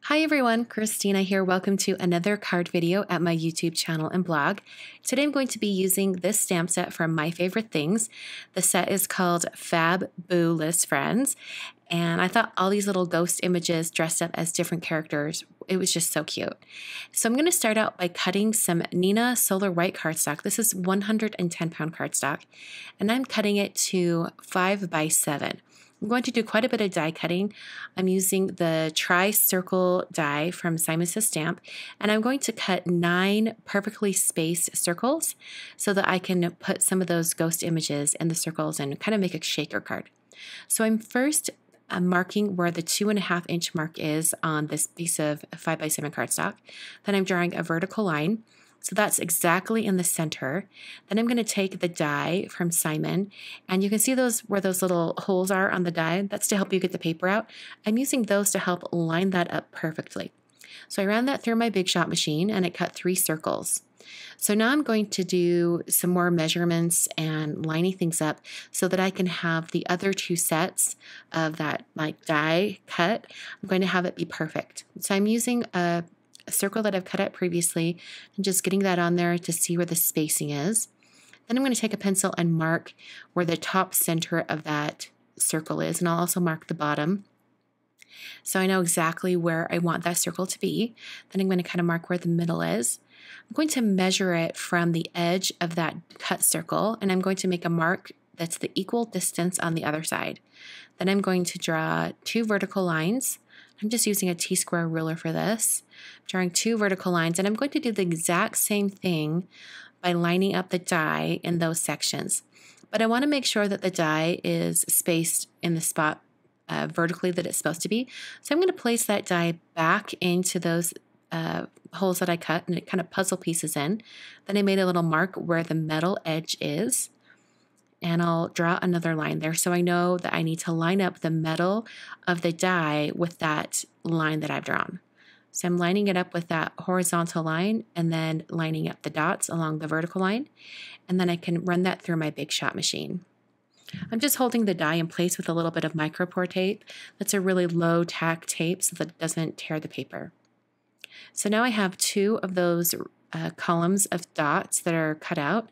Hi everyone, Christina here. Welcome to another card video at my YouTube channel and blog. Today I'm going to be using this stamp set from My Favorite Things. The set is called Fabulous Friends, and I thought all these little ghost images dressed up as different characters, it was just so cute. So I'm going to start out by cutting some Neenah Solar White cardstock. This is 110 pound cardstock, and I'm cutting it to 5 by 7. I'm going to do quite a bit of die cutting. I'm using the Tri-Circle die from Simon Says Stamp, and I'm going to cut 9 perfectly spaced circles so that I can put some of those ghost images in the circles and kind of make a shaker card. So I'm first marking where the 2.5 inch mark is on this piece of 5 by 7 cardstock. Then I'm drawing a vertical line. So that's exactly in the center. Then I'm going to take the die from Simon, and you can see those where those little holes are on the die. That's to help you get the paper out. I'm using those to help line that up perfectly. So I ran that through my Big Shot machine, and it cut 3 circles. So now I'm going to do some more measurements and lining things up so that I can have the other 2 sets of that die cut. I'm going to have it be perfect. So I'm using a circle that I've cut out previously and just getting that on there to see where the spacing is. Then I'm going to take a pencil and mark where the top center of that circle is, and I'll also mark the bottom so I know exactly where I want that circle to be. Then I'm going to kind of mark where the middle is. I'm going to measure it from the edge of that cut circle, and I'm going to make a mark that's the equal distance on the other side. Then I'm going to draw 2 vertical lines. I'm just using a T-square ruler for this. I'm drawing 2 vertical lines, and I'm going to do the exact same thing by lining up the die in those sections. But I want to make sure that the die is spaced in the spot vertically that it's supposed to be. So I'm going to place that die back into those holes that I cut, and it kind of puzzle pieces in. Then I made a little mark where the metal edge is, and I'll draw another line there so I know that I need to line up the metal of the die with that line that I've drawn. So I'm lining it up with that horizontal line and then lining up the dots along the vertical line, and then I can run that through my Big Shot machine. I'm just holding the die in place with a little bit of micropore tape. That's a really low tack tape so that it doesn't tear the paper. So now I have 2 of those columns of dots that are cut out,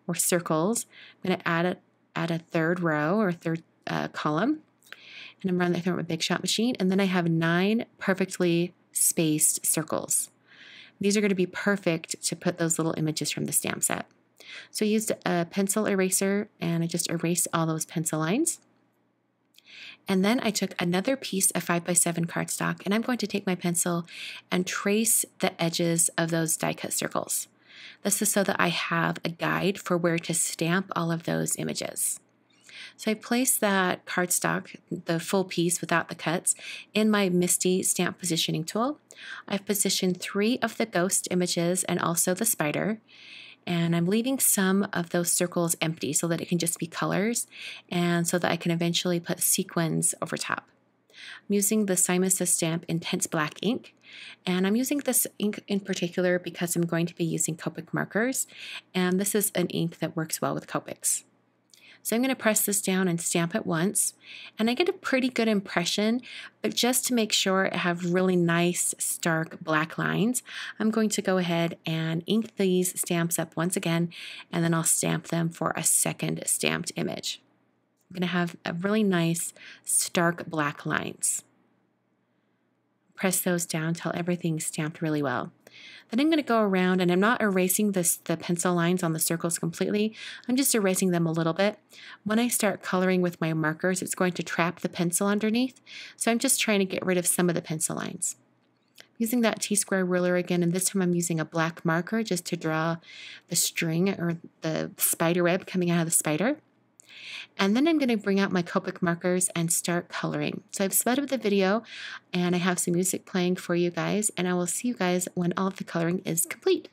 or circles. I'm going to add a third row or third column, and I'm running that through my Big Shot machine, and then I have 9 perfectly spaced circles. These are going to be perfect to put those little images from the stamp set. So I used a pencil eraser, and I just erased all those pencil lines. And then I took another piece of 5 by 7 cardstock, and I'm going to take my pencil and trace the edges of those die cut circles. This is so that I have a guide for where to stamp all of those images. So I placed that cardstock, the full piece without the cuts, in my MISTI stamp positioning tool. I've positioned 3 of the ghost images and also the spider, and I'm leaving some of those circles empty so that it can just be colors and so that I can eventually put sequins over top. I'm using the Simon Says Stamp Intense Black ink, and I'm using this ink in particular because I'm going to be using Copic markers, and this is an ink that works well with Copics. So I'm going to press this down and stamp it once, and I get a pretty good impression, but just to make sure I have really nice, stark black lines, I'm going to go ahead and ink these stamps up once again, and then I'll stamp them for a second stamped image. I'm going to have a really nice, stark black lines. Press those down until everything's stamped really well. Then I'm going to go around, and I'm not erasing the pencil lines on the circles completely. I'm just erasing them a little bit. When I start coloring with my markers, it's going to trap the pencil underneath. So I'm just trying to get rid of some of the pencil lines. Using that T-square ruler again, and this time I'm using a black marker just to draw the string or the spider web coming out of the spider. And then I'm going to bring out my Copic markers and start coloring. So I've sped up the video, and I have some music playing for you guys, and I will see you guys when all of the coloring is complete.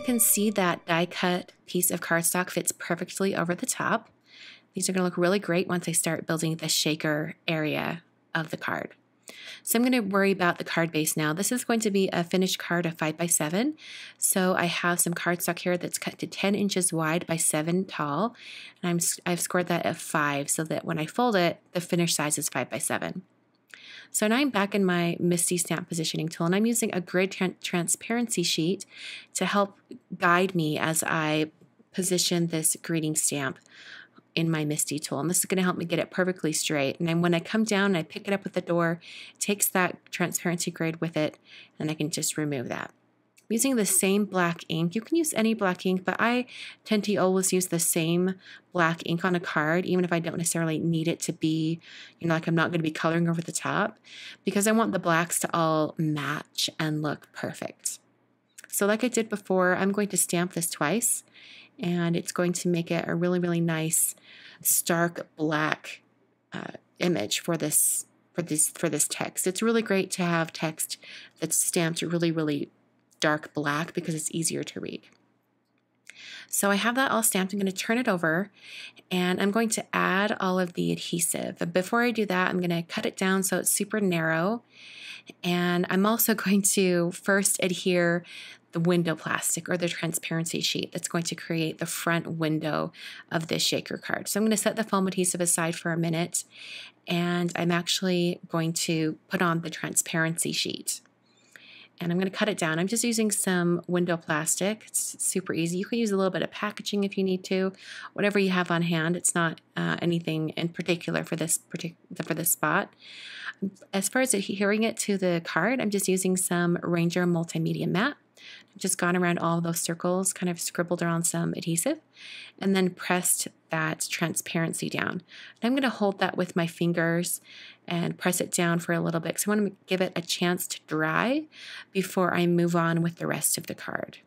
can see that die cut piece of cardstock fits perfectly over the top. These are going to look really great once I start building the shaker area of the card. So I'm going to worry about the card base now. This is going to be a finished card of 5x7. So I have some cardstock here that's cut to 10 inches wide by 7 tall. And I've scored that at 5 so that when I fold it, the finished size is 5x7. So now I'm back in my MISTI stamp positioning tool, and I'm using a grid transparency sheet to help guide me as I position this greeting stamp in my MISTI tool. And this is going to help me get it perfectly straight. And then when I come down and I pick it up with the door, it takes that transparency grid with it, and I can just remove that. I'm using the same black ink. You can use any black ink, but I tend to always use the same black ink on a card, even if I don't necessarily need it to be, like I'm not going to be coloring over the top, because I want the blacks to all match and look perfect. So like I did before, I'm going to stamp this twice, and it's going to make it a really, really nice stark black image for this text. It's really great to have text that's stamped really, really dark black because it's easier to read. So I have that all stamped. I'm going to turn it over, and I'm going to add all of the adhesive. But before I do that, I'm going to cut it down so it's super narrow, and I'm also going to first adhere the window plastic or the transparency sheet that's going to create the front window of this shaker card. So I'm going to set the foam adhesive aside for a minute, and I'm actually going to put on the transparency sheet. And I'm going to cut it down. I'm just using some window plastic. It's super easy. You can use a little bit of packaging if you need to, whatever you have on hand. It's not anything in particular for this spot. As far as adhering it to the card, I'm just using some Ranger Multimedia Matte. I've just gone around all of those circles, kind of scribbled around some adhesive, and then pressed that transparency down. And I'm going to hold that with my fingers and press it down for a little bit, because I want to give it a chance to dry before I move on with the rest of the card.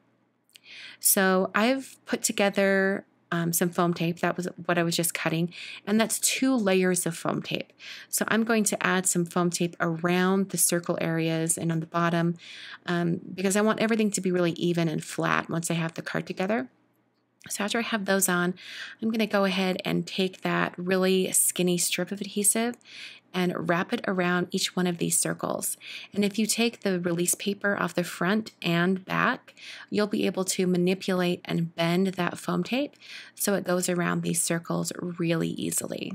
So I've put together some foam tape. That was what I was just cutting, and that's 2 layers of foam tape. So I'm going to add some foam tape around the circle areas and on the bottom because I want everything to be really even and flat once I have the card together. So after I have those on, I'm going to go ahead and take that really skinny strip of adhesive and wrap it around each one of these circles. And if you take the release paper off the front and back, you'll be able to manipulate and bend that foam tape so it goes around these circles really easily.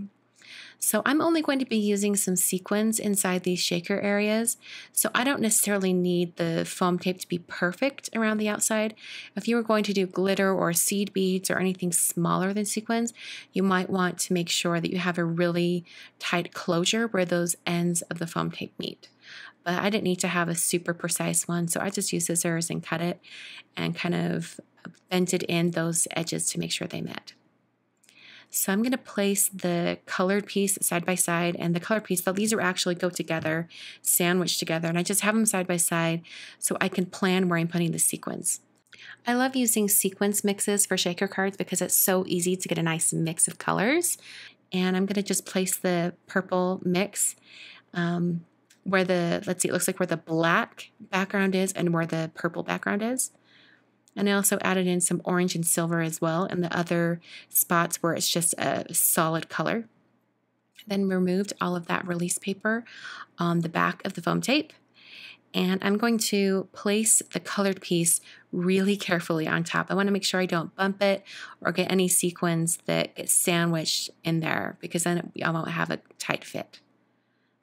So I'm only going to be using some sequins inside these shaker areas, so I don't necessarily need the foam tape to be perfect around the outside. If you were going to do glitter or seed beads or anything smaller than sequins, you might want to make sure that you have a really tight closure where those ends of the foam tape meet. But I didn't need to have a super precise one, so I just used scissors and cut it and kind of bent in those edges to make sure they met. So I'm going to place the colored piece side by side, and the colored piece, these are actually go together, sandwiched together, and I just have them side by side so I can plan where I'm putting the sequins. I love using sequence mixes for shaker cards because it's so easy to get a nice mix of colors. And I'm going to just place the purple mix where let's see, it looks like where the black background is and where the purple background is. And I also added in some orange and silver as well in the other spots where it's just a solid color. Then removed all of that release paper on the back of the foam tape. And I'm going to place the colored piece really carefully on top. I want to make sure I don't bump it or get any sequins that get sandwiched in there, because then I won't have a tight fit.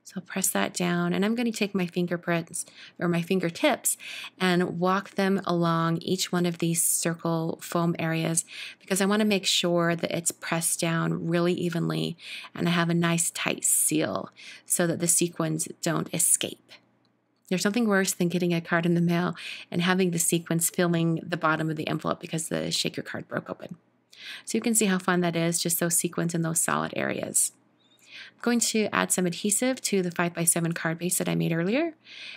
So I'll press that down, and I'm going to take my fingerprints or my fingertips and walk them along each one of these circle foam areas, because I want to make sure that it's pressed down really evenly and I have a nice tight seal so that the sequins don't escape. There's nothing worse than getting a card in the mail and having the sequins filling the bottom of the envelope because the shaker card broke open. So you can see how fun that is, just those sequins in those solid areas. I'm going to add some adhesive to the 5x7 card base that I made earlier,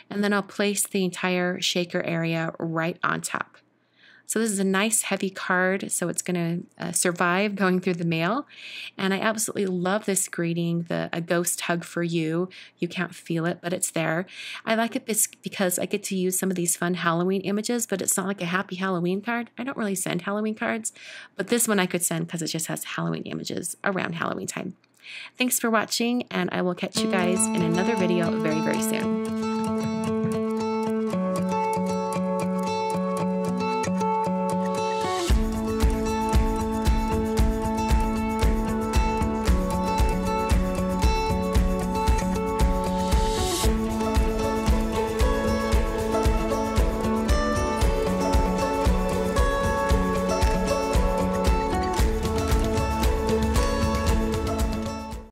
and then I'll place the entire shaker area right on top. So this is a nice heavy card, so it's going to survive going through the mail. And I absolutely love this greeting, a ghost hug for you. You can't feel it, but it's there. I like it because I get to use some of these fun Halloween images, but it's not like a happy Halloween card. I don't really send Halloween cards, but this one I could send because it just has Halloween images around Halloween time. Thanks for watching, and I will catch you guys in another video very, very soon.